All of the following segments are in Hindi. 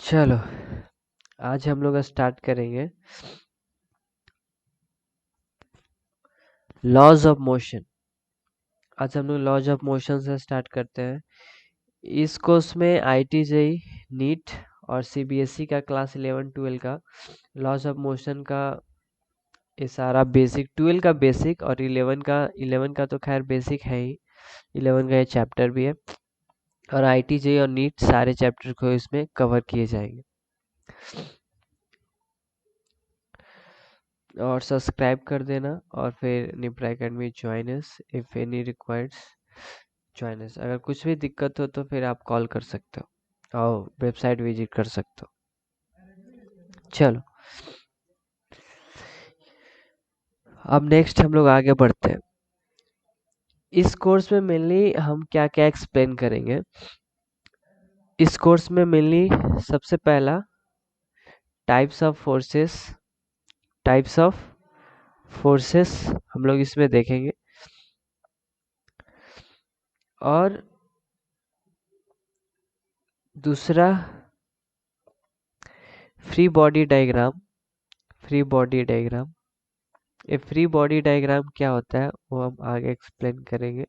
चलो आज हम लोग स्टार्ट करेंगे लॉज ऑफ मोशन। आज हम लोग लॉज ऑफ मोशन से स्टार्ट करते हैं। इस कोर्स में आईटी जेई नीट और सीबीएसई का क्लास 11-12 का लॉज ऑफ मोशन का ये सारा बेसिक 12 का बेसिक और 11 का तो खैर बेसिक है ही। 11 का ये चैप्टर भी है और आईटी जेई और नीट सारे चैप्टर को इसमें कवर किए जाएंगे। और सब्सक्राइब कर देना और फिर Nipra academy join us if any requires join us. अगर कुछ भी दिक्कत हो तो फिर आप कॉल कर सकते हो और वेबसाइट विजिट कर सकते हो। चलो अब नेक्स्ट हम लोग आगे बढ़ते हैं। इस कोर्स में मेनली हम क्या क्या एक्सप्लेन करेंगे। इस कोर्स में मेनली सबसे पहला टाइप्स ऑफ फोर्सेस हम लोग इसमें देखेंगे और दूसरा फ्री बॉडी डायग्राम। ये फ्री बॉडी डायग्राम क्या होता है वो हम आगे एक्सप्लेन करेंगे।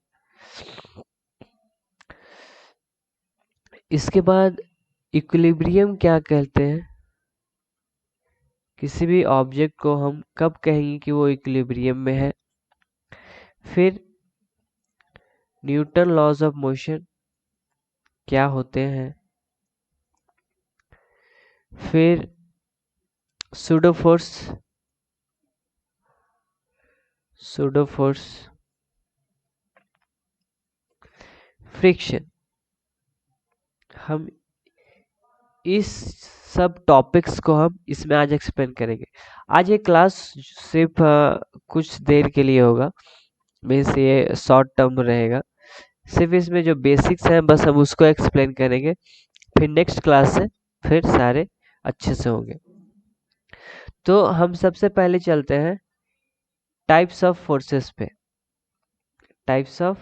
इसके बाद इक्विलिब्रियम क्या कहते हैं। किसी भी ऑब्जेक्ट को हम कब कहेंगे कि वो इक्विलिब्रियम में है। फिर न्यूटन लॉज ऑफ मोशन क्या होते हैं। फिर सूडो फोर्स फ्रिक्शन। हम इस सब टॉपिक्स को हम इसमें आज एक्सप्लेन करेंगे। आज ये क्लास सिर्फ कुछ देर के लिए होगा, मीन्स ये शॉर्ट टर्म रहेगा। सिर्फ इसमें जो बेसिक्स हैं बस हम उसको एक्सप्लेन करेंगे। फिर नेक्स्ट क्लास से फिर सारे अच्छे से होंगे। तो हम सबसे पहले चलते हैं टाइप्स ऑफ फोर्सेस पे। टाइप्स ऑफ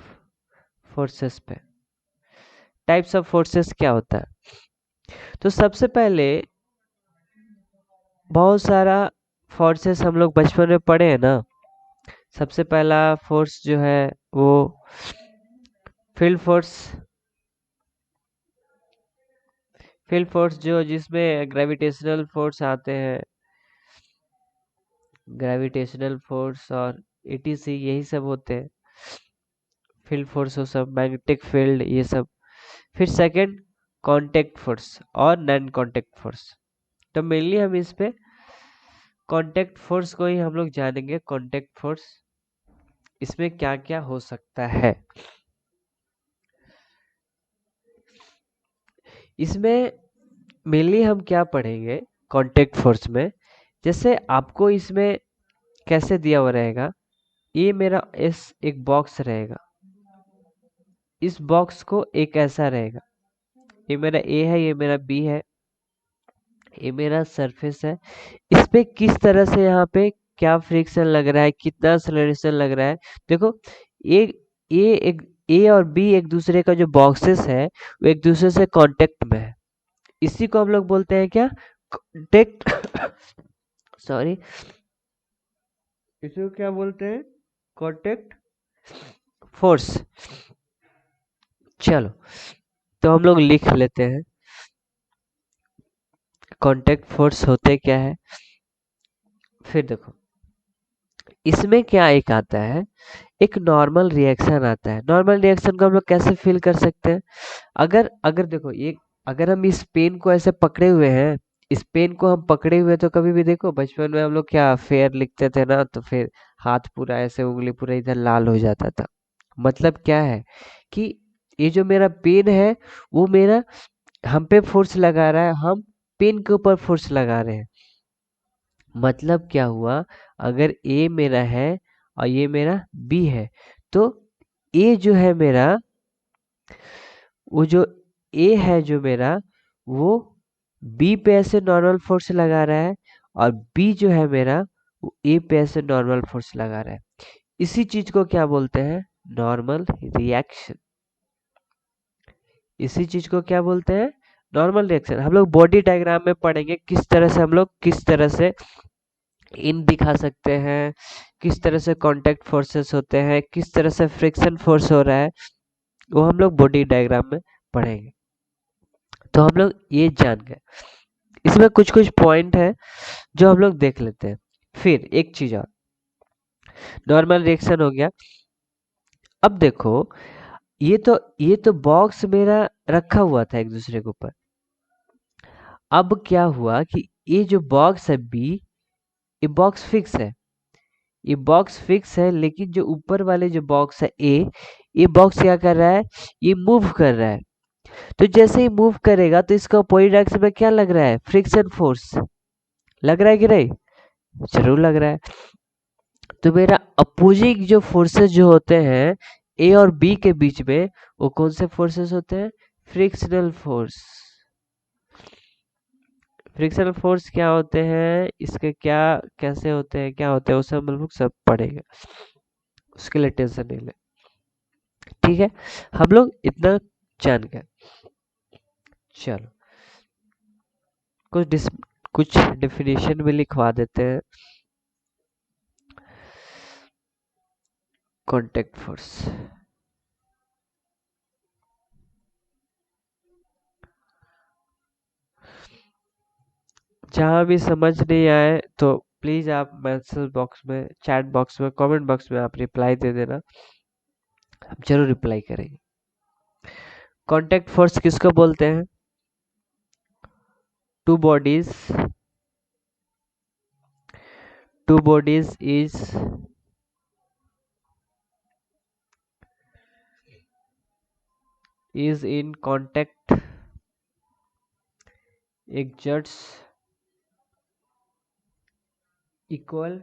फोर्सेस क्या होता है। तो सबसे पहले बहुत सारा फोर्सेस हम लोग बचपन में पढ़े हैं ना। सबसे पहला फोर्स जो है वो फील्ड फोर्स जो जिसमें ग्रेविटेशनल फोर्स आते हैं, ग्रेविटेशनल फोर्स और एटीसी यही सब होते हैं। फील्ड फोर्स हो सब, मैग्नेटिक फील्ड ये सब। फिर सेकंड कांटेक्ट फोर्स और नॉन कांटेक्ट फोर्स। तो मेनली हम इस पे कांटेक्ट फोर्स को ही हम लोग जानेंगे। कांटेक्ट फोर्स इसमें क्या क्या हो सकता है। इसमें मेनली हम क्या पढ़ेंगे कांटेक्ट फोर्स में। जैसे आपको इसमें कैसे दिया हुआ रहेगा, ये मेरा एक बॉक्स रहेगा। इस बॉक्स को एक ऐसा रहेगा, ये मेरा ए है, ये मेरा बी है, ये मेरा सरफेस है। इस पे किस तरह से यहाँ पे क्या फ्रिक्शन लग रहा है, कितना एक्सेलरेशन लग रहा है। देखो एक ए और बी एक दूसरे का जो बॉक्सेस है वो एक दूसरे से कांटेक्ट में है। इसी को हम लोग बोलते हैं क्या, कांटेक्ट सॉरी, इसको क्या बोलते हैं, कांटेक्ट फोर्स। चलो तो हम लोग लिख लेते हैं कांटेक्ट फोर्स होते क्या है। फिर देखो इसमें क्या एक आता है, एक नॉर्मल रिएक्शन आता है। नॉर्मल रिएक्शन को हम लोग कैसे फील कर सकते हैं। अगर अगर देखो ये, अगर हम इस पेन को ऐसे पकड़े हुए हैं, इस पेन को हम पकड़े हुए तो कभी भी देखो बचपन में हम लोग क्या फेयर लिखते थे ना, तो फिर हाथ पूरा ऐसे उंगली पूरा इधर लाल हो जाता था। मतलब क्या है कि ये जो मेरा पेन है वो मेरा हम पे फोर्स लगा रहा है, हम पेन के ऊपर फोर्स लगा रहे हैं। मतलब क्या हुआ, अगर ए मेरा है और ये मेरा बी है, तो ए जो है मेरा, वो जो ए है जो मेरा, वो बी पे ऐसे नॉर्मल फोर्स लगा रहा है और बी जो है मेरा वो ए पे ऐसे नॉर्मल फोर्स लगा रहा है। इसी चीज को क्या बोलते हैं, नॉर्मल रिएक्शन। इसी चीज को क्या बोलते हैं, नॉर्मल रिएक्शन हम लोग बॉडी डायग्राम में पढ़ेंगे, किस तरह से हम लोग किस तरह से इन दिखा सकते हैं, किस तरह से कांटेक्ट फोर्सेस होते हैं, किस तरह से फ्रिक्शन फोर्स हो रहा है, वो हम लोग बॉडी डायग्राम में पढ़ेंगे। तो हम लोग ये जान गए। इसमें कुछ कुछ पॉइंट है जो हम लोग देख लेते हैं। फिर एक चीज और, नॉर्मल रिएक्शन हो गया। अब देखो, ये तो बॉक्स मेरा रखा हुआ था एक दूसरे के ऊपर। अब क्या हुआ कि ये जो बॉक्स है बी, ये बॉक्स फिक्स है, ये बॉक्स फिक्स है, लेकिन जो ऊपर वाले जो बॉक्स है ए, ये बॉक्स क्या कर रहा है, ये मूव कर रहा है। तो जैसे ही मूव करेगा तो इसका अपोजिट डायरेक्शन में क्या लग रहा है, फ्रिक्शन फोर्स लग रहा है कि नहीं, जरूर लग रहा है। तो मेरा अपोजिंग जो फोर्सेस जो होते हैं ए और बी के बीच में, वो कौन से फोर्सेस होते हैं, फ्रिक्शनल फोर्स। फ्रिक्शनल फोर्स क्या होते हैं, इसके क्या कैसे होते हैं, क्या होते हैं, वो सब हम लोग सब पढ़ेंगे, उसके लिए टेंशन नहीं ले। ठीक है, हम लोग इतना जान गए। चलो कुछ डेफिनेशन भी लिखवा देते हैं। कांटेक्ट फोर्स, जहां भी समझ नहीं आए तो प्लीज आप मैसेज बॉक्स में, चैट बॉक्स में, कमेंट बॉक्स में आप रिप्लाई दे देना, हम जरूर रिप्लाई करेंगे। कांटेक्ट फोर्स किसको बोलते हैं, two bodies, two bodies is in contact exerts equal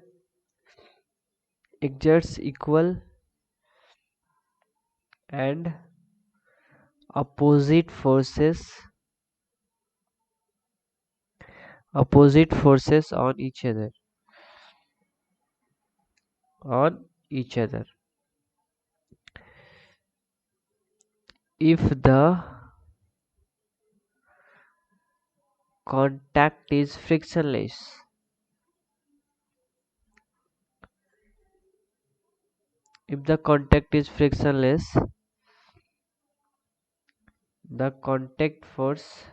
and opposite forces on each other, if the contact is frictionless, if the contact is frictionless, the contact force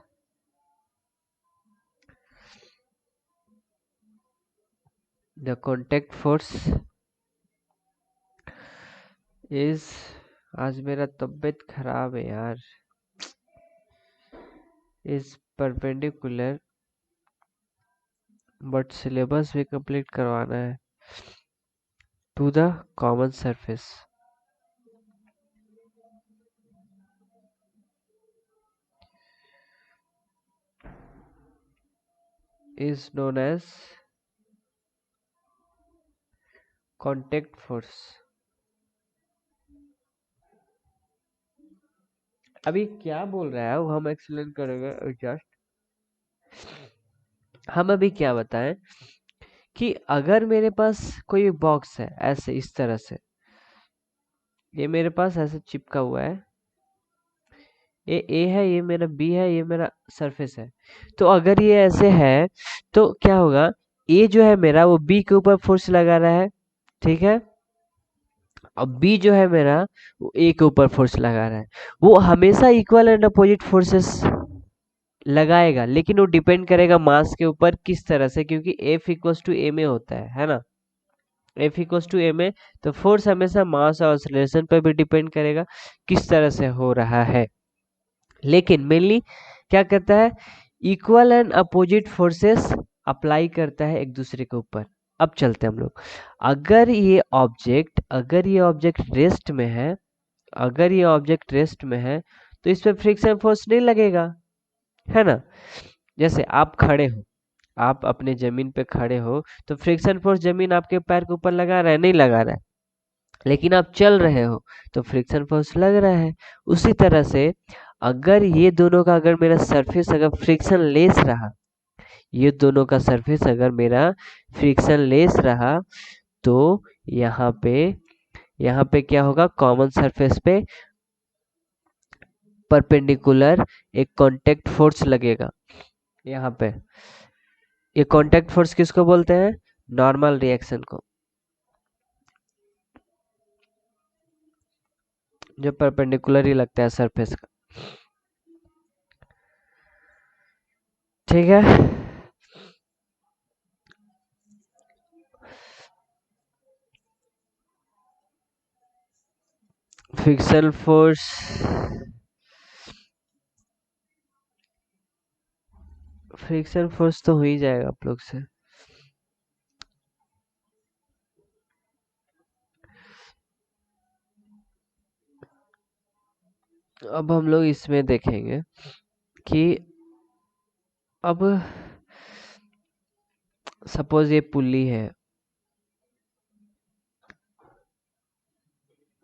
is, आज मेरा तबीयत खराब है यार, is perpendicular, बट सिलेबस भी कंप्लीट करवाना है, to the common surface, is known as contact force। अभी क्या बोल रहा है वो हम एक्सप्लेन करेंगे जस्ट। हम अभी क्या बताएं कि अगर मेरे पास कोई बॉक्स है ऐसे इस तरह से, ये मेरे पास ऐसे चिपका हुआ है, ये ए है, ये मेरा बी है, ये मेरा सरफेस है। तो अगर ये ऐसे है तो क्या होगा, ए जो है मेरा वो बी के ऊपर फोर्स लगा रहा है, ठीक है, अब बी जो है मेरा वो ए के ऊपर फोर्स लगा रहा है। वो हमेशा इक्वल एंड अपोजिट फोर्सेस लगाएगा, लेकिन वो डिपेंड करेगा मास के ऊपर किस तरह से, क्योंकि F equals to M A होता है ना, F equals to M A. तो फोर्स हमेशा मास और एक्सेलरेशन पर भी डिपेंड करेगा किस तरह से हो रहा है, लेकिन मेनली क्या करता है, equal and opposite forces apply करता है एक दूसरे के ऊपर। अब चलते हैं हम लोग, अगर ये ऑब्जेक्ट रेस्ट में है, अगर ये ऑब्जेक्ट रेस्ट में है तो इस पे फ्रिक्शन फोर्स नहीं लगेगा, है ना। जैसे आप खड़े हो, आप अपने जमीन पे खड़े हो, तो फ्रिक्शन फोर्स जमीन आपके पैर के ऊपर लगा रहा है, नहीं लगा रहा है, लेकिन आप चल रहे हो तो फ्रिक्शन फोर्स लग रहा है। उसी तरह से अगर ये दोनों का, अगर मेरा सरफेस अगर फ्रिक्शन लेस रहा, ये दोनों का सरफेस अगर मेरा फ्रिक्शन लेस रहा, तो यहाँ पे क्या होगा, कॉमन सरफेस पे परपेंडिकुलर एक कांटेक्ट फोर्स लगेगा यहाँ पे। ये कांटेक्ट फोर्स किसको बोलते हैं? नॉर्मल रिएक्शन को, जो परपेंडिकुलर ही लगता है सरफेस का। ठीक है, फ्रिक्शन फोर्स तो हो ही जाएगा आप लोग से। अब हम लोग इसमें देखेंगे कि अब सपोज ये पुल्ली है,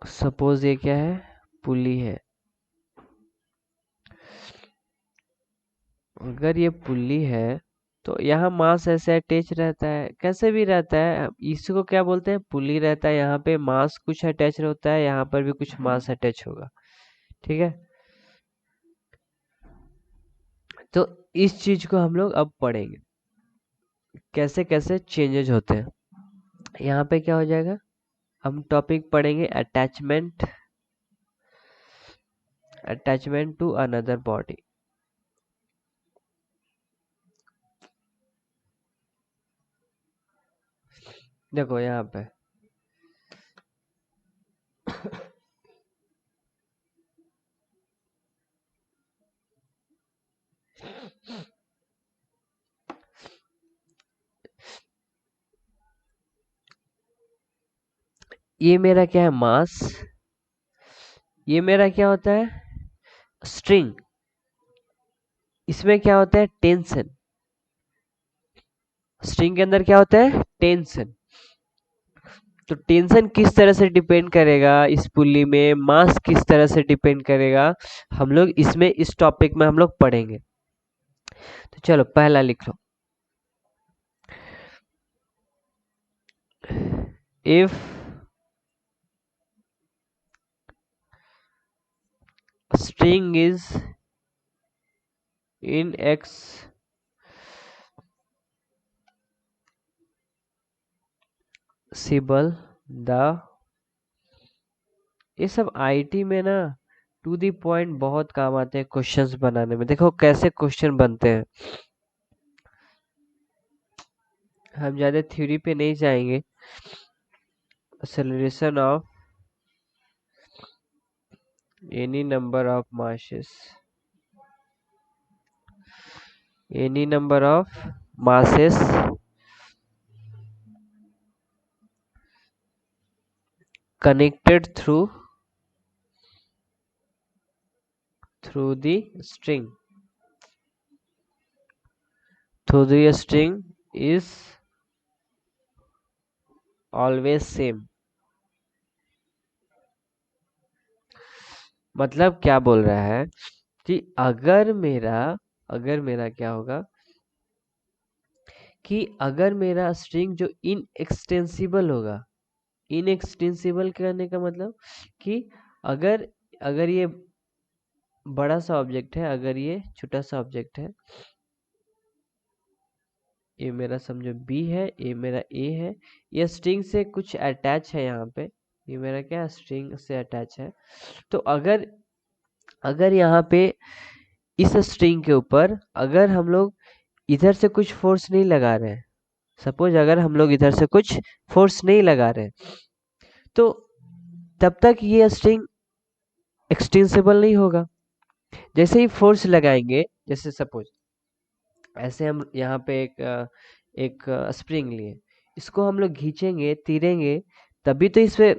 सपोज ये क्या है? पुल्ली है। अगर ये पुल्ली है तो यहाँ मास ऐसे अटैच रहता है, कैसे भी रहता है, इसको क्या बोलते हैं? पुल्ली रहता है, यहाँ पे मास कुछ अटैच होता है, यहाँ पर भी कुछ मास अटैच होगा। ठीक है, तो इस चीज को हम लोग अब पढ़ेंगे कैसे कैसे चेंजेस होते हैं। यहाँ पे क्या हो जाएगा, हम टॉपिक पढ़ेंगे attachment, attachment to another body. देखो यहाँ पे ये मेरा क्या है? मास। ये मेरा क्या होता है? स्ट्रिंग। इसमें क्या होता है? टेंशन। स्ट्रिंग के अंदर क्या होता है? टेंशन। तो टेंशन किस तरह से डिपेंड करेगा इस पुल्ली में, मास किस तरह से डिपेंड करेगा, हम लोग इसमें इस टॉपिक में हम लोग पढ़ेंगे। तो चलो पहला लिख लो, if string is inexhaustible, the, ये सब आईटी में ना टू दी पॉइंट बहुत काम आते हैं क्वेश्चंस बनाने में। देखो कैसे क्वेश्चन बनते हैं, हम ज्यादा थ्योरी पे नहीं जाएंगे। Acceleration of any number of masses, any number of masses connected through the string, through the string is always same। मतलब क्या बोल रहा है कि अगर मेरा क्या होगा कि अगर मेरा स्ट्रिंग जो इनएक्सटेंसिबल होगा, इनएक्सटेंसिबल करने का मतलब कि अगर अगर ये बड़ा सा ऑब्जेक्ट है, अगर ये छोटा सा ऑब्जेक्ट है, ये मेरा समझो B है, ये मेरा A है, ये स्ट्रिंग से कुछ अटैच है यहाँ पे, ये मेरा क्या स्ट्रिंग से अटैच है। तो अगर अगर यहाँ पे इस स्ट्रिंग के ऊपर अगर हम लोग इधर से कुछ फोर्स नहीं लगा रहे हैं, सपोज अगर हम लोग इधर से कुछ फोर्स नहीं लगा रहे हैं, तो तब तक ये स्ट्रिंग एक्सटेंसिबल नहीं होगा। जैसे ही फोर्स लगाएंगे, जैसे सपोज ऐसे हम यहाँ पे एक स्प्रिंग लिए, इसको हम लोग खींचेंगे, तीरेंगे, तभी तो इस पे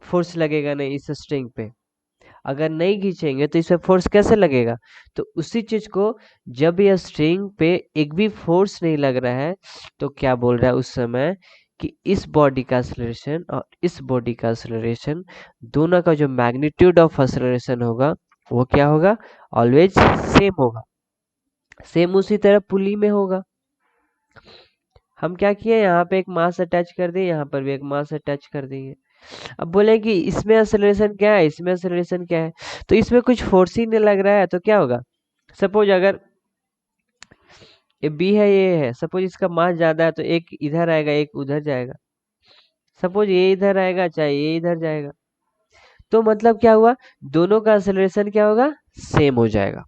फोर्स लगेगा नहीं, इस स्ट्रिंग पे। अगर नहीं खींचेंगे तो इस पे फोर्स कैसे लगेगा? तो उसी चीज को जब यह स्ट्रिंग पे एक भी फोर्स नहीं लग रहा है, तो क्या बोल रहा है उस समय कि इस बॉडी का एक्सेलरेशन और इस बॉडी का एक्सेलरेशन, दोनों का जो मैग्नीट्यूड ऑफ एक्सेलरेशन होगा वो क्या होगा? ऑलवेज सेम होगा। सेम उसी तरह पुली में होगा। हम क्या किए, यहाँ पे एक मास अटैच कर दिए, यहाँ पर भी एक मास अटैच कर देंगे। अब बोले कि इसमें एक्सेलरेशन क्या है, इसमें एक्सेलरेशन क्या है, तो इसमें कुछ फोर्स ही नहीं लग रहा है, तो क्या होगा? सपोज अगर ये बी है, ये है, सपोज इसका मास ज्यादा है तो एक इधर आएगा एक उधर जाएगा। सपोज ये इधर आएगा चाहे ये इधर जाएगा, तो मतलब क्या हुआ, दोनों का एक्सेलरेशन क्या होगा, सेम हो जाएगा।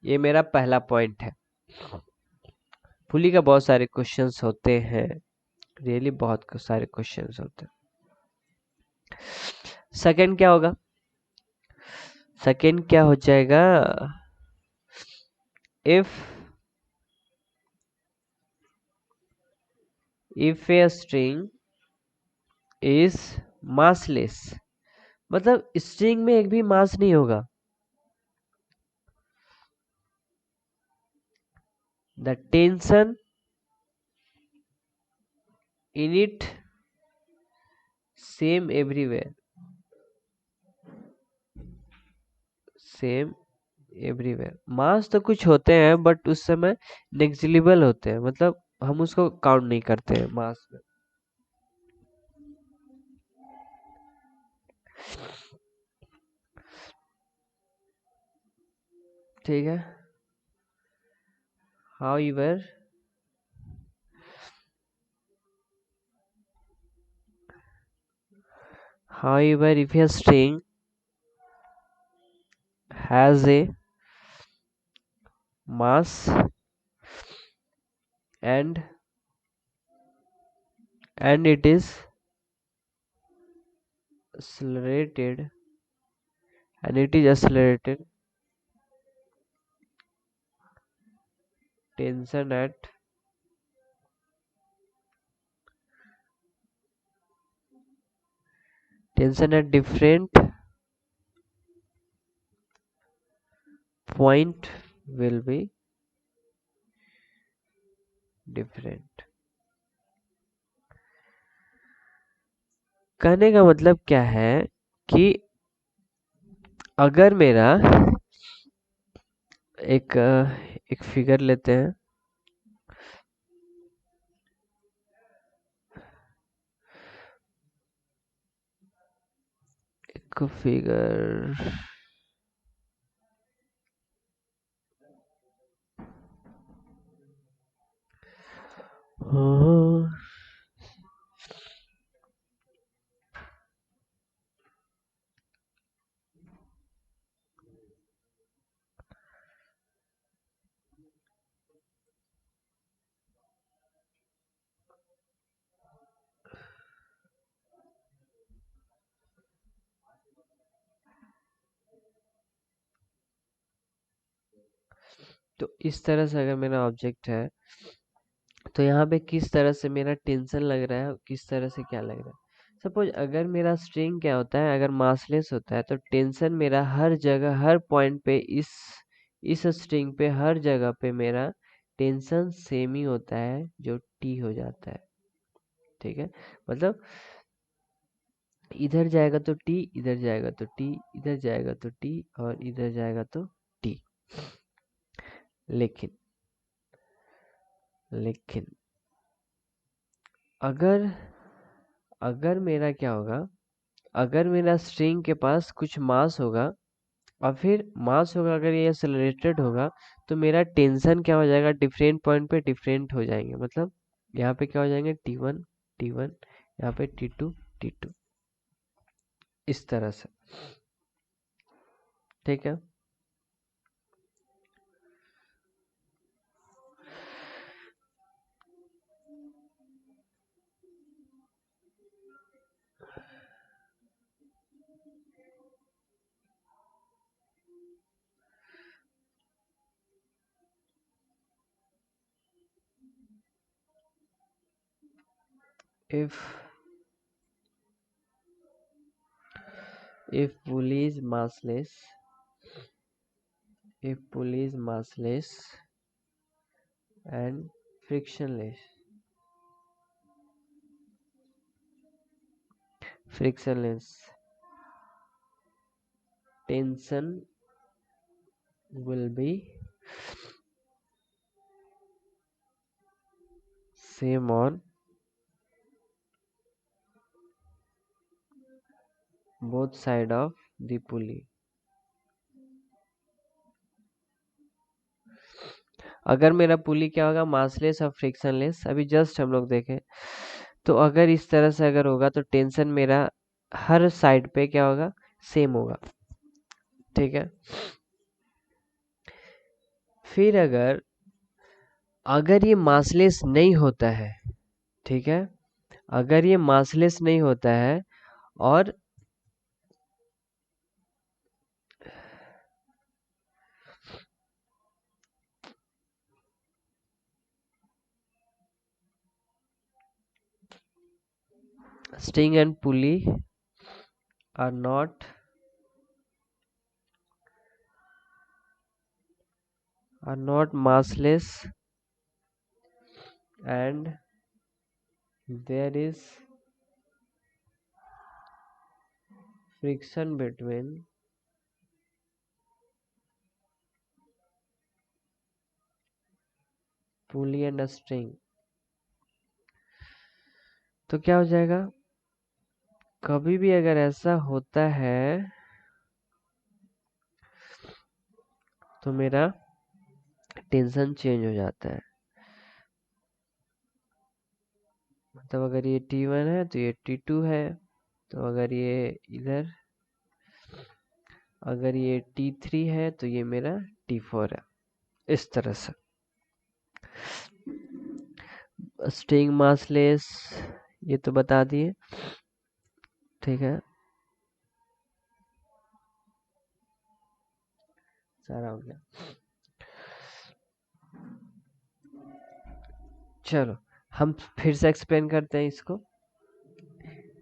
ये मेरा पहला पॉइंट है। पुली का बहुत सारे क्वेश्चंस होते हैं, रियली बहुत सारे क्वेश्चंस होते हैं। सेकंड क्या होगा, सेकंड क्या हो जाएगा, if a string is massless, मतलब स्ट्रिंग में एक भी मास नहीं होगा, the tension in it same everywhere, same everywhere. Mass तो कुछ होते हैं बट उस समय नेग्लिजिबल होते हैं, मतलब हम उसको काउंट नहीं करते हैं मास में। ठीक है। However, if a string has a mass and it is accelerated tension at different point will be different। कहने का मतलब क्या है कि अगर मेरा एक फिगर लेते हैं, एक फिगर, हाँ, तो इस तरह से अगर मेरा ऑब्जेक्ट है तो यहाँ पे किस तरह से मेरा टेंशन लग रहा है, किस तरह से क्या लग रहा है। सपोज अगर मेरा स्ट्रिंग क्या होता है, अगर मासलेस होता है तो टेंशन मेरा हर जगह हर पॉइंट पे इस स्ट्रिंग पे हर जगह पे मेरा टेंशन सेम ही होता है, जो टी हो जाता है। ठीक है, मतलब इधर जाएगा तो टी, इधर जाएगा तो टी, इधर जाएगा तो टी, और इधर जाएगा तो टी। लेकिन लेकिन अगर अगर मेरा क्या होगा, अगर मेरा स्ट्रिंग के पास कुछ मास होगा और फिर मास होगा, अगर ये एक्सेलरेटेड होगा तो मेरा टेंशन क्या हो जाएगा, डिफरेंट पॉइंट पे डिफरेंट हो जाएंगे। मतलब यहाँ पे क्या हो जाएंगे, टी वन, यहाँ पे टी टू, इस तरह से। ठीक है। if pulley is massless, and frictionless, tension will be same on both side of the पुली। अगर मेरा पुली क्या होगा, मासलेस और फ्रिक्शनलेस, अभी जस्ट हम लोग देखें, तो अगर इस तरह से अगर होगा तो टेंशन मेरा हर साइड पे क्या होगा, सेम होगा। ठीक है। फिर अगर अगर ये मासलेस नहीं होता है, ठीक है, अगर ये मासलेस नहीं होता है और string and pulley are not massless and there is friction between pulley and a string, तो क्या हो जाएगा, कभी भी अगर ऐसा होता है तो मेरा टेंशन चेंज हो जाता है। मतलब अगर ये T1 है तो ये T2 है, तो अगर ये इधर अगर ये T3 है तो ये मेरा T4 है, इस तरह से। स्ट्रिंग मासलेस ये तो बता दिए। ठीक है, सारा हो गया। चलो हम फिर से एक्सप्लेन करते हैं इसको।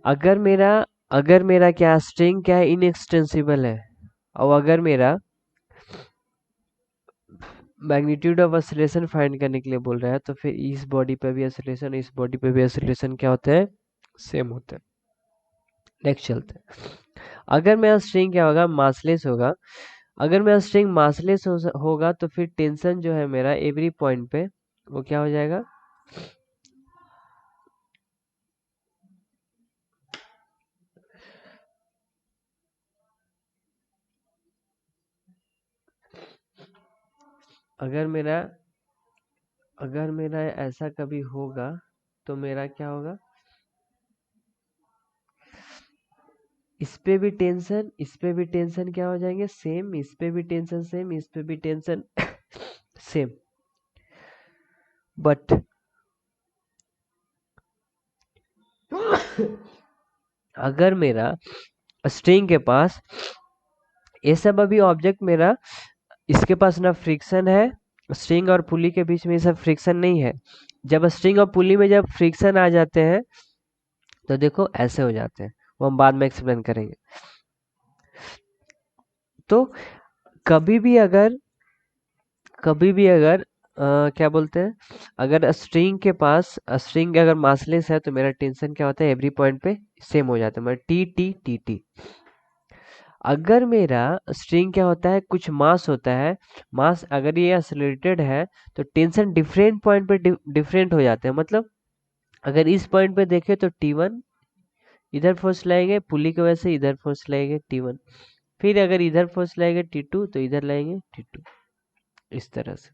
अगर मेरा क्या स्ट्रिंग क्या है, इनएक्सटेंसिबल है, और अगर मेरा मैग्नीट्यूड ऑफ ऑसिलेशन फाइंड करने के लिए बोल रहा है, तो फिर इस बॉडी पे भी ऑसिलेशन, इस बॉडी पे भी ऑसिलेशन क्या होते हैं, सेम होते हैं। नेक्स्ट चलते हैं। अगर मेरा स्ट्रिंग क्या होगा, मासलेस होगा। अगर मेरा स्ट्रिंग मासलेस होगा तो फिर टेंशन जो है मेरा एवरी पॉइंट पे वो क्या हो जाएगा, अगर मेरा ऐसा कभी होगा तो मेरा क्या होगा, इस पे भी टेंशन, इस पे भी टेंशन क्या हो जाएंगे, सेम, इस पे भी टेंशन सेम, इस पे भी टेंशन सेम। बट अगर मेरा स्ट्रिंग के पास ये सब अभी ऑब्जेक्ट मेरा, इसके पास ना फ्रिक्शन है, स्ट्रिंग और पुली के बीच में ये सब फ्रिक्शन नहीं है। जब स्ट्रिंग और पुली में जब फ्रिक्शन आ जाते हैं तो देखो ऐसे हो जाते हैं, वो हम बाद में एक्सप्लेन करेंगे। तो कभी भी अगर क्या बोलते हैं, अगर स्ट्रिंग के पास स्ट्रिंग अगर मासलेस है तो मेरा टेंशन क्या होता है, एवरी पॉइंट पे सेम हो जाता है, मतलब टी टी टी टी। अगर मेरा स्ट्रिंग क्या होता है, कुछ मास होता है, मास अगर ये एक्सेलरेटेड है तो टेंशन डिफरेंट पॉइंट पे डिफरेंट हो जाते हैं। मतलब अगर इस पॉइंट पे देखें तो T1 इधर फोर्स लाएंगे, पुली की वजह से इधर फोर्स लाएंगे T1, फिर अगर इधर फोर्स लाएंगे T2 तो इधर लाएंगे T2, इस तरह से।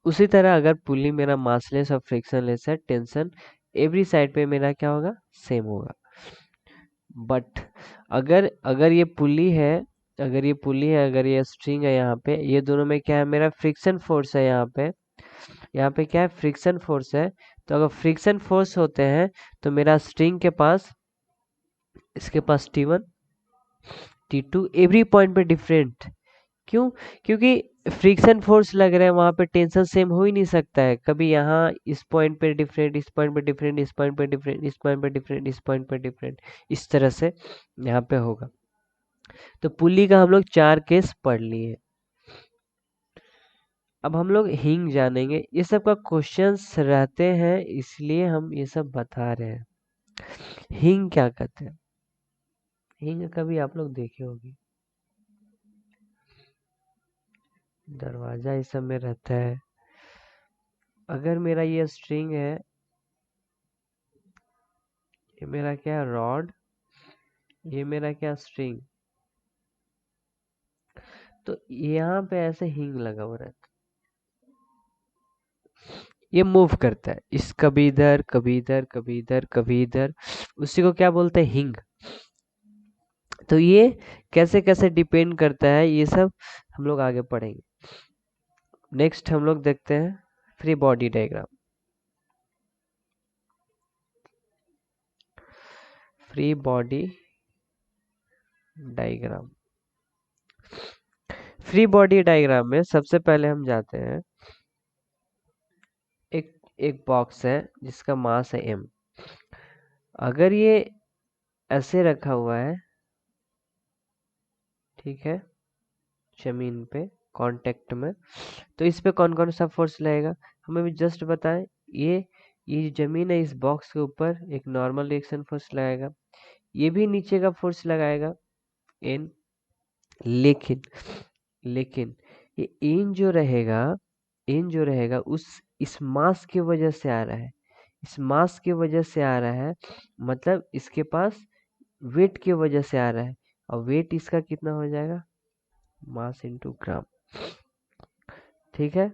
उसी तरह अगर पुली मेरा मासलेस और फ्रिक्शनलेस है, टेंशन एवरी साइड पे मेरा क्या होगा, सेम होगा। बट अगर अगर ये पुली है, अगर ये स्ट्रिंग है, यहाँ पे ये दोनों में क्या है, मेरा फ्रिक्शन फोर्स है, यहाँ पे क्या है, फ्रिक्शन फोर्स है। तो अगर फ्रिक्शन फोर्स होते हैं तो मेरा स्ट्रिंग के पास, इसके पास T1 T2 एवरी पॉइंट पे डिफरेंट। क्यों? क्योंकि फ्रिक्शन फोर्स लग रहा है, वहां पे टेंशन सेम हो ही नहीं सकता है। कभी यहाँ इस पॉइंट पे डिफरेंट, इस पॉइंट पे डिफरेंट, इस पॉइंट पे डिफरेंट, इस पॉइंट पे डिफरेंट, इस पॉइंट पे डिफरेंट, इस तरह से यहाँ पे होगा। तो पुली का हम लोग 4 केस पढ़ लिए। अब हम लोग हिंग जानेंगे, ये सब का क्वेश्चंस रहते हैं इसलिए हम ये सब बता रहे हैं। हिंग क्या कहते हैं, हिंग कभी आप लोग देखे होगी, दरवाजा इस सब में रहता है। अगर मेरा ये स्ट्रिंग है, ये मेरा क्या रॉड, ये मेरा क्या स्ट्रिंग, तो यहाँ पे ऐसे हिंग लगा हुआ रहता है, ये मूव करता है, इस कभी इधर कभी इधर कभी इधर कभी इधर, उसी को क्या बोलते हैं, हिंग। तो ये कैसे कैसे डिपेंड करता है, ये सब हम लोग आगे पढ़ेंगे। नेक्स्ट हम लोग देखते हैं free body diagram. Free body diagram, free body diagram में सबसे पहले हम जाते हैं, एक एक बॉक्स है जिसका मास है m। अगर ये ऐसे रखा हुआ है, ठीक है, जमीन पे कांटेक्ट में, तो इस पे कौन कौन सा फोर्स लगेगा, हमें भी जस्ट बताएं। ये जमीन है, इस बॉक्स के ऊपर एक नॉर्मल रिएक्शन फोर्स लगाएगा, ये भी नीचे का फोर्स लगाएगा n। लेकिन लेकिन ये इन जो रहेगा उस इस मास की वजह से आ रहा है, इस मास की वजह से आ रहा है, मतलब इसके पास वेट की वजह से आ रहा है, और वेट इसका कितना हो जाएगा, मास इनटू ग्राम, ठीक है।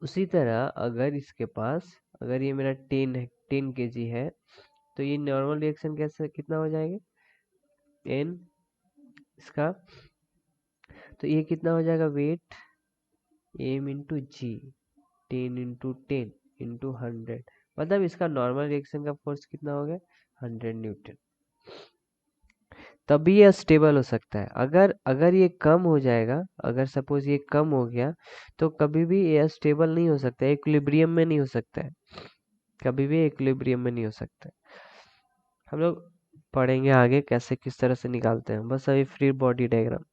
उसी तरह अगर इसके पास, अगर ये मेरा 10 है, 10 kg है, तो ये नॉर्मल रिएक्शन कैसे कितना हो जाएगा, n इसका, तो ये कितना हो जाएगा, वेट m इंटू जी, 10 इंटू 10 इंटू 100, मतलब इसका नॉर्मल रिएक्शन का फोर्स कितना हो गया, 100 न्यूटन। तभी ये स्टेबल हो सकता है। अगर अगर ये कम हो जाएगा, अगर सपोज ये कम हो गया, तो कभी भी ये स्टेबल नहीं हो सकता है, इक्विलिब्रियम में नहीं हो सकता है, कभी भी इक्विलिब्रियम में नहीं हो सकता है। हम लोग पढ़ेंगे आगे कैसे किस तरह से निकालते हैं, बस अभी फ्री बॉडी डायग्राम।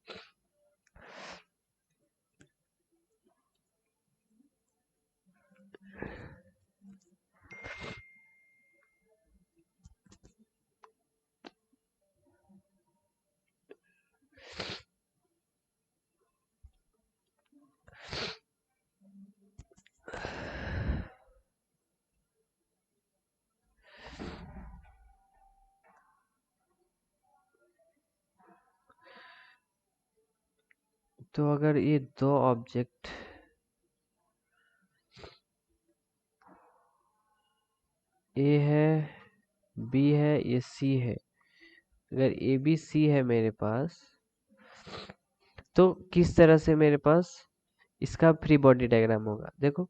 तो अगर ये दो ऑब्जेक्ट, ए है, बी है, ये सी है, अगर ए बी सी है मेरे पास, तो किस तरह से मेरे पास इसका फ्री बॉडी डायग्राम होगा, देखो।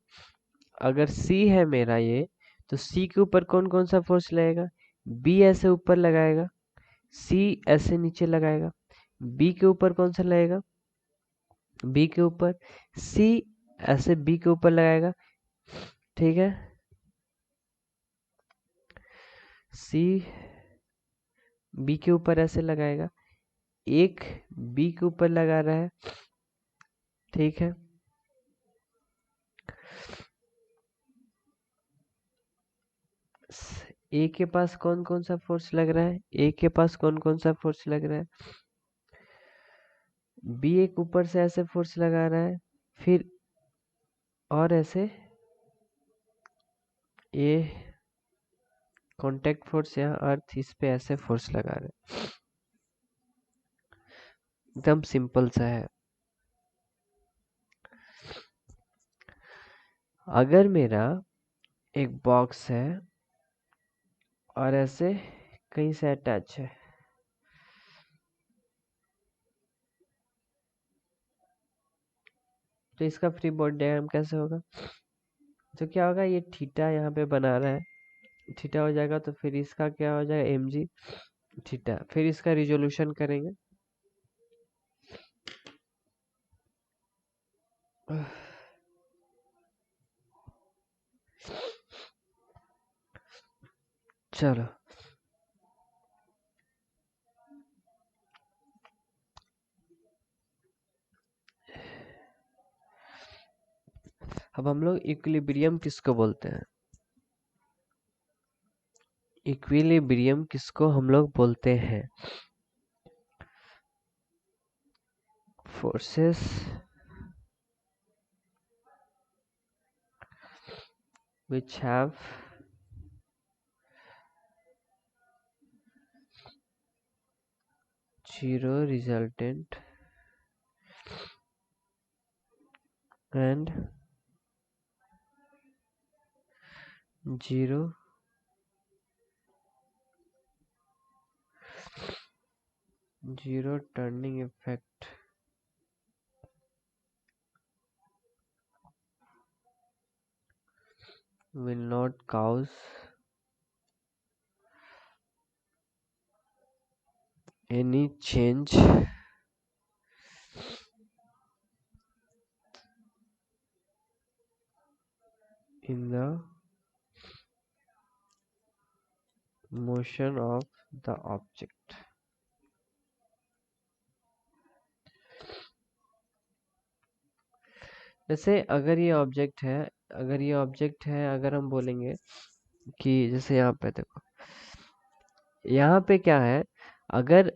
अगर सी है मेरा ये, तो सी के ऊपर कौन कौन सा फोर्स लगेगा, बी ऐसे ऊपर लगाएगा, सी ऐसे नीचे लगाएगा, बी के ऊपर कौन सा लगेगा, बी के ऊपर, सी ऐसे बी के ऊपर लगाएगा, ठीक है, सी बी के ऊपर ऐसे लगाएगा, एक बी के ऊपर लगा रहा है, ठीक है। ए के पास कौन कौन सा फोर्स लग रहा है, ए के पास कौन कौन सा फोर्स लग रहा है, बी एक ऊपर से ऐसे फोर्स लगा रहा है, फिर और ऐसे ये कांटेक्ट फोर्स, यहाँ अर्थ इस पे ऐसे फोर्स लगा रहे हैं, एकदम सिंपल सा है। अगर मेरा एक बॉक्स है और ऐसे कहीं से अटैच है, तो इसका फ्री बॉडी डायग्राम कैसे होगा, तो क्या होगा, ये थीटा यहाँ पे बना रहा है, थीटा हो जाएगा, तो फिर इसका क्या हो जाएगा, एम जी थीटा, फिर इसका रिजोल्यूशन करेंगे। चलो, अब हम लोग इक्विलिब्रियम किसको बोलते हैं, इक्विलिब्रियम किसको हम लोग बोलते हैं, forces which have zero resultant and zero turning effect will not cause any change in the motion of the object. जैसे अगर ये ऑब्जेक्ट है, अगर हम बोलेंगे कि जैसे यहाँ पे देखो, यहाँ पे क्या है, अगर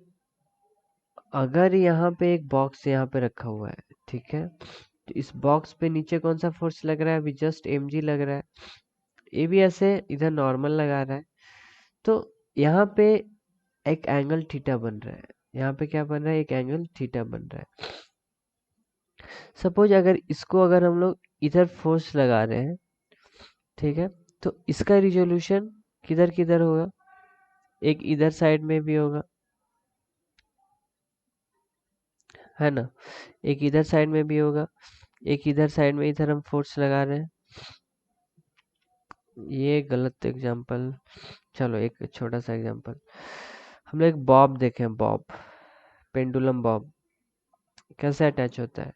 अगर यहाँ पे एक बॉक्स यहाँ पे रखा हुआ है, ठीक है, तो इस बॉक्स पे नीचे कौन सा फोर्स लग रहा है, अभी जस्ट mg लग रहा है, ये भी ऐसे इधर नॉर्मल लगा रहा है, तो यहाँ पे एक एंगल थीटा बन रहा है, यहाँ पे क्या बन रहा है, एक एंगल थीटा बन रहा है। सपोज अगर हम लोग इधर फोर्स लगा रहे हैं, ठीक है, तो इसका रिजोल्यूशन किधर किधर होगा, एक इधर साइड में भी होगा, है ना, एक इधर साइड में भी होगा, एक इधर साइड में, इधर हम फोर्स लगा रहे हैं। ये गलत एग्जांपल, चलो एक छोटा सा एग्जांपल, हम लोग एक बॉब देखें, बॉब, पेंडुलम बॉब कैसे अटैच होता है।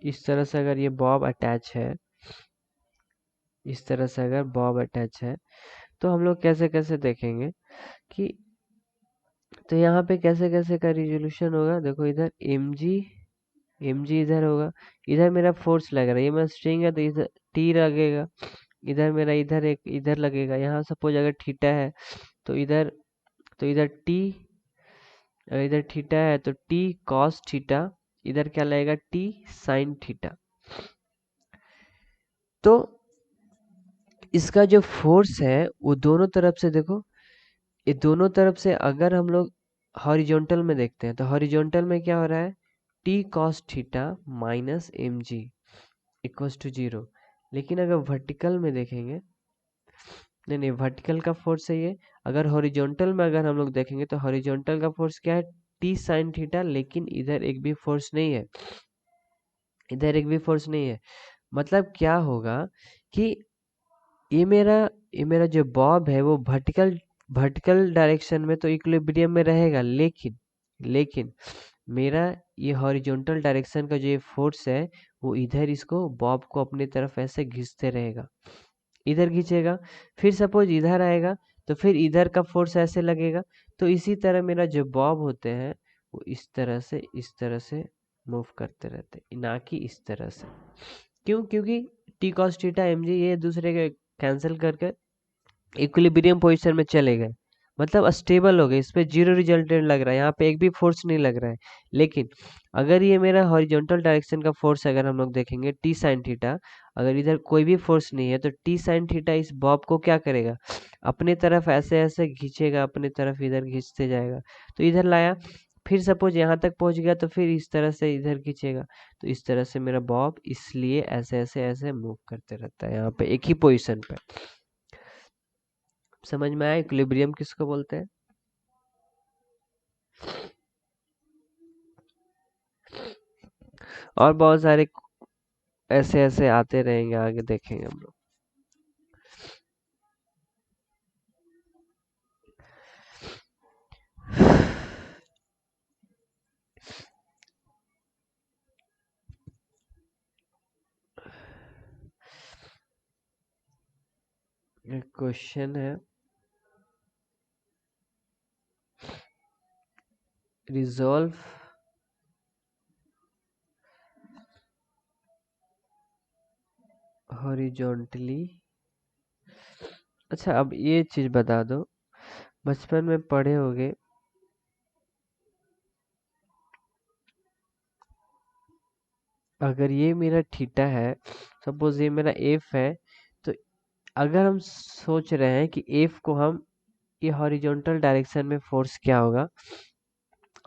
इस तरह से अगर ये बॉब अटैच है, इस तरह से अगर बॉब अटैच है, तो हम लोग कैसे कैसे देखेंगे कि, तो यहाँ पे कैसे कैसे का रिजोल्यूशन होगा, देखो इधर mg इधर होगा, इधर मेरा फोर्स लग रहा है, ये मेरा स्ट्रिंग है तो इधर टी लगेगा, इधर मेरा इधर लगेगा, यहाँ सपोज अगर थीटा है तो इधर टी, अगर इधर थीटा है तो टी कॉस थीटा, इधर क्या लगेगा, टी साइन थीटा। तो इसका जो फोर्स है वो दोनों तरफ से देखो, ये दोनों तरफ से अगर हम लोग हॉरिजॉन्टल में देखते हैं तो हॉरिजॉन्टल में क्या हो रहा है, T cos theta minus M G equals to 0। लेकिन अगर वर्टिकल में देखेंगे, नहीं वर्टिकल का फोर्स है ये, अगर हॉरिजॉन्टल में अगर हम लोग देखेंगे तो हॉरिजॉन्टल का फोर्स क्या है, टी साइन थीटा, लेकिन इधर एक भी फोर्स नहीं है, इधर एक भी फोर्स नहीं है। मतलब क्या होगा कि ये मेरा ये मेरा जो बॉब है वो वर्टिकल डायरेक्शन में तो इक्विलिब्रियम में रहेगा, लेकिन मेरा ये हॉरिजॉन्टल डायरेक्शन का जो ये फोर्स है वो इधर इसको बॉब को अपनी तरफ ऐसे खींचते रहेगा, इधर खींचेगा, फिर सपोज इधर आएगा तो फिर इधर का फोर्स ऐसे लगेगा। तो इसी तरह मेरा जो बॉब होते हैं वो इस तरह से मूव करते रहते हैं, ना कि इस तरह से। क्यों, क्योंकि T cos theta M G ये दूसरे के कैंसिल करके इक्विलिब्रियम पोजीशन में चले गए, मतलब स्टेबल हो गए, इस पे जीरो रिजल्टेंट लग रहा है, यहाँ पे एक भी फोर्स नहीं लग रहा है। लेकिन अगर ये मेरा हॉरिजॉन्टल डायरेक्शन का फोर्स अगर हम लोग देखेंगे टी साइन थीटा, अगर इधर कोई भी फोर्स नहीं है तो टी साइन थीटा इस बॉब को क्या करेगा, अपने तरफ ऐसे ऐसे खींचेगा, अपने तरफ इधर खींचते जाएगा, तो इधर लाया, फिर सपोज यहाँ तक पहुंच गया तो फिर इस तरह से इधर खींचेगा, तो इस तरह से मेरा बॉब इसलिए ऐसे ऐसे ऐसे मूव करते रहता है यहाँ पे एक ही पोजिशन पे। समझ में आया इक्विलिब्रियम किसको बोलते हैं। और बहुत सारे ऐसे ऐसे आते रहेंगे, आगे देखेंगे हम लोग। एक क्वेश्चन है, रिजॉल्व हॉरिजॉन्टली। अच्छा अब ये चीज बता दो, बचपन में पढ़े होगे अगर ये मेरा थीटा है, सपोज ये मेरा एफ है, तो अगर हम सोच रहे हैं कि एफ को हम ये हॉरिजॉन्टल डायरेक्शन में फोर्स क्या होगा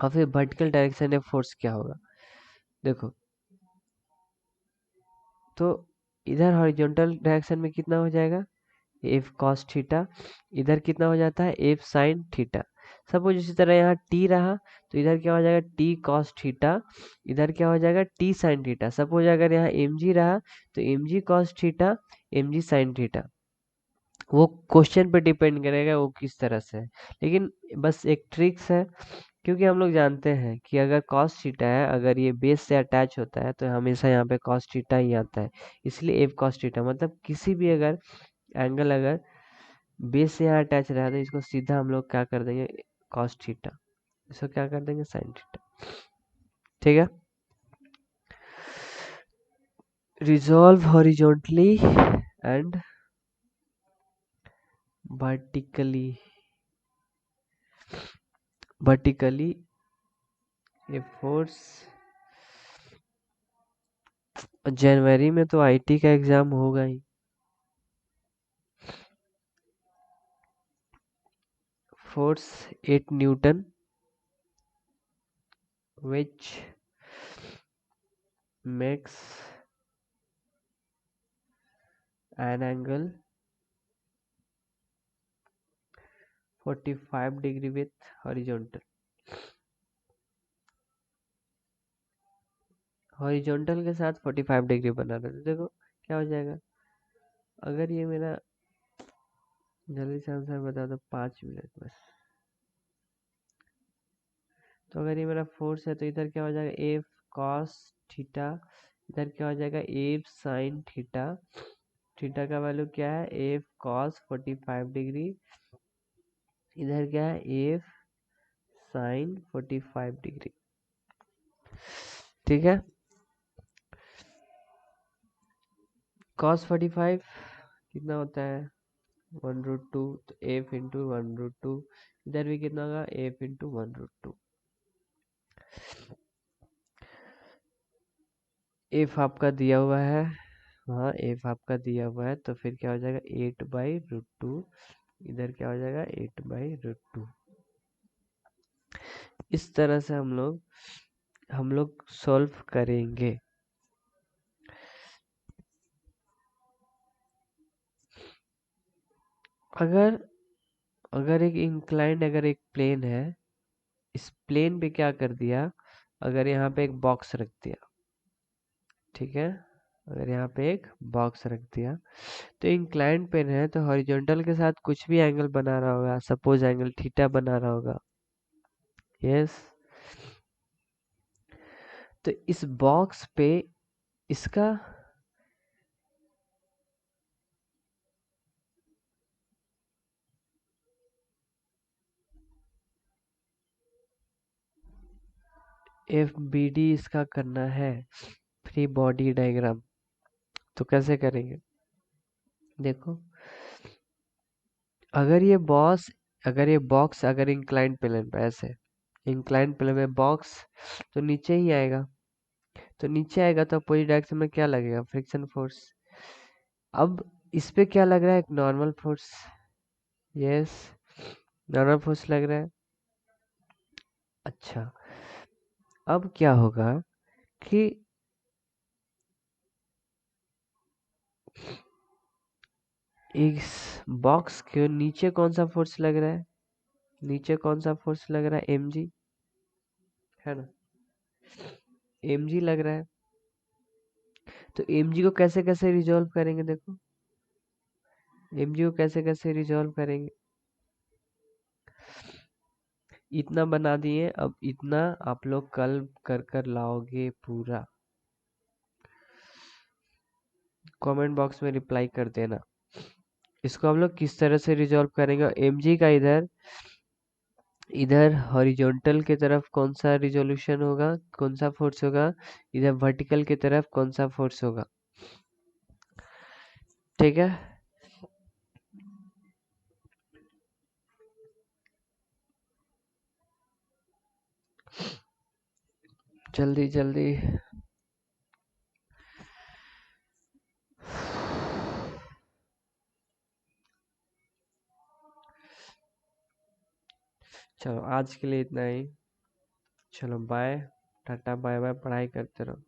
और फिर वर्टिकल डायरेक्शन में फोर्स क्या होगा, देखो तो इधर हॉरिजॉन्टल डायरेक्शन में कितना हो जाएगा, एफ कॉस थीटा, इधर कितना हो जाता है एफ साइन थीटा। सपोज इसी तरह यहाँ टी रहा तो इधर क्या हो जाएगा टी कॉस थीटा, इधर क्या हो जाएगा टी साइन थीटा। सपोज अगर यहाँ एम जी रहा तो M G cos theta, M G sine theta. वो क्वेश्चन पे डिपेंड करेगा वो किस तरह से है, लेकिन बस एक ट्रिक्स है, क्योंकि हम लोग जानते हैं कि अगर cos थीटा है, अगर ये बेस से अटैच होता है तो हमेशा यहाँ पे cos थीटा ही आता है। इसलिए एफ cos थीटा मतलब किसी भी अगर एंगल अगर बेस से यहाँ अटैच रहा है तो इसको सीधा हम लोग क्या कर देंगे cos थीटा, इसको क्या कर देंगे sin थीटा। ठीक है, resolve horizontally and vertically, vertically a force. जनवरी में तो आईटी का एग्जाम होगा ही। Force 8 newton which makes an angle 45 degree with horizontal। Horizontal के साथ 45 डिग्री बना रहे, तो देखो क्या हो जाएगा। अगर ये मेरा, जल्दी से आंसर बता दो 5 मिनट बस। तो अगर ये मेरा फोर्स है तो इधर क्या हो जाएगा एफ कॉस थीटा, इधर क्या हो जाएगा एफ साइन थीटा। थीटा का वैल्यू क्या है एफ कॉस 45 डिग्री, इधर क्या है एफ साइन 45 डिग्री। ठीक है, कॉस 45 कितना होता है 1/√2, तो एफ इंटू 1/√2, इधर भी कितना होगा एफ इंटू 1/√2। एफ आपका दिया हुआ है, हाँ एफ आपका दिया हुआ है, तो फिर क्या हो जाएगा 8/√2, इधर क्या हो जाएगा 8/√2। इस तरह से हम लोग सॉल्व करेंगे। अगर अगर एक इंक्लाइंड अगर एक प्लेन है, इस प्लेन पे क्या कर दिया, अगर यहाँ पे एक बॉक्स रख दिया, ठीक है, अगर यहाँ पे एक बॉक्स रख दिया तो इंक्लाइंड पेन है तो हॉरिजॉन्टल के साथ कुछ भी एंगल बना रहा होगा, सपोज एंगल थीटा बना रहा होगा। यस, तो इस बॉक्स पे इसका एफ बी डी इसका करना है फ्री बॉडी डायग्राम। तो कैसे करेंगे, देखो अगर ये बॉक्स अगर इंक्लाइंड प्लेन पे ऐसे इंक्लाइंड प्लेन में बॉक्स, तो नीचे ही आएगा, तो नीचे आएगा तो अपोजिट डायरेक्शन में क्या लगेगा फ्रिक्शन फोर्स। अब इस पे क्या लग रहा है एक normal force, yes normal force लग रहा है। अच्छा, अब क्या होगा कि इस बॉक्स के नीचे कौन सा फोर्स लग रहा है, नीचे कौन सा फोर्स लग रहा है एम जी, है ना, एम जी लग रहा है। तो एम जी को कैसे कैसे रिजॉल्व करेंगे, देखो एम जी को कैसे कैसे रिजॉल्व करेंगे, इतना बना दिए, अब इतना आप लोग कल कर कर लाओगे पूरा, कमेंट बॉक्स में रिप्लाई कर देना। इसको हम लोग किस तरह से रिजॉल्व करेंगे, एम जी का इधर इधर हॉरिजॉन्टल की तरफ कौन सा रिजोल्यूशन होगा, कौन सा फोर्स होगा, इधर वर्टिकल की तरफ कौन सा फोर्स होगा। ठीक है, जल्दी जल्दी चलो आज के लिए इतना ही। चलो बाय, टाटा बाय बाय, पढ़ाई करते रहो।